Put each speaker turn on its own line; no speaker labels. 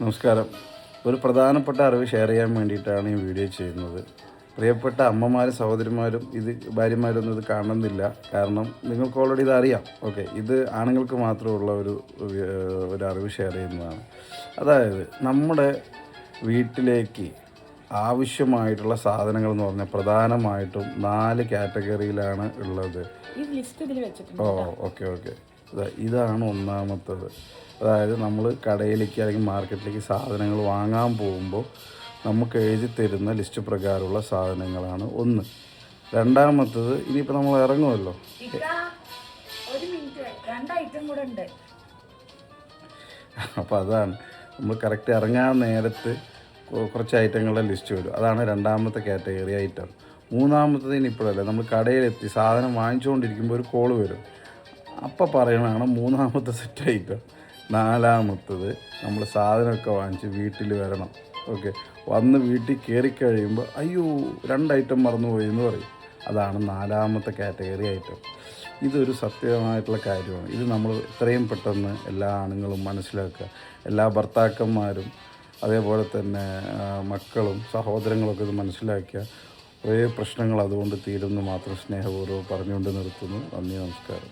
നമസ്കാരം. ഒരു പ്രധാനപ്പെട്ട അറിവ് ഷെയർ ചെയ്യാൻ വേണ്ടിയിട്ടാണ് ഈ വീഡിയോ ചെയ്യുന്നത്. പ്രിയപ്പെട്ട അമ്മമാരും സഹോദരിമാരും ഭാര്യമാരൊന്നും ഇത് കാണുന്നില്ല. കാരണം നിങ്ങൾക്ക് ഓൾറെഡി ഇത് അറിയാം. ഓക്കെ, ഇത് ആണുങ്ങൾക്ക് മാത്രമുള്ള ഒരു അറിവ് ഷെയർ ചെയ്യുന്നതാണ്. അതായത് നമ്മുടെ വീട്ടിലേക്ക് ആവശ്യമായിട്ടുള്ള സാധനങ്ങൾ എന്ന് പറഞ്ഞാൽ പ്രധാനമായിട്ടും 4 കാറ്റഗറിയിലാണ് ഉള്ളത്. ഓക്കെ. ഇതാണ് ഒന്നാമത്തത്. അതായത് നമ്മൾ കടയിലേക്ക് അല്ലെങ്കിൽ മാർക്കറ്റിലേക്ക് സാധനങ്ങൾ വാങ്ങാൻ പോകുമ്പോൾ നമുക്ക് എഴുതി തരുന്ന ലിസ്റ്റ് പ്രകാരമുള്ള സാധനങ്ങളാണ് ഒന്ന്. രണ്ടാമത്തത്, ഇനിയിപ്പോൾ നമ്മൾ ഇറങ്ങുമല്ലോ, അപ്പോൾ അതാണ് നമ്മൾ കറക്റ്റ് ഇറങ്ങാൻ നേരത്ത് കുറച്ച് ഐറ്റങ്ങളുടെ ലിസ്റ്റ് വരും. അതാണ് രണ്ടാമത്തെ കാറ്റഗറി ഐറ്റം. മൂന്നാമത്തത് ഇനിയിപ്പോഴല്ലേ, നമ്മൾ കടയിലെത്തി സാധനം വാങ്ങിച്ചുകൊണ്ടിരിക്കുമ്പോൾ ഒരു കോള് വരും, അപ്പം പറയണതാണ് മൂന്നാമത്തെ സെറ്റ് ഐറ്റം. നാലാമത്തത്, നമ്മൾ സാധനമൊക്കെ വാങ്ങിച്ച് വീട്ടിൽ വരണം. ഓക്കെ, വന്ന് വീട്ടിൽ കയറി കഴിയുമ്പോൾ അയ്യോ 2 ഐറ്റം മറന്നുപോയി എന്ന് പറയും. അതാണ് നാലാമത്തെ കാറ്റഗറി ഐറ്റം. ഇതൊരു സത്യമായിട്ടുള്ള കാര്യമാണ്. ഇത് നമ്മൾ എത്രയും പെട്ടെന്ന് എല്ലാ ആണുങ്ങളും മനസ്സിലാക്കുക. എല്ലാ ഭർത്താക്കന്മാരും അതേപോലെ തന്നെ മക്കളും സഹോദരങ്ങളൊക്കെ ഇത് മനസ്സിലാക്കുക. കുറേ പ്രശ്നങ്ങൾ അതുകൊണ്ട് തീരുമെന്ന് മാത്രം സ്നേഹപൂർവ്വം പറഞ്ഞുകൊണ്ട് നിർത്തുന്നു. നന്ദി, നമസ്കാരം.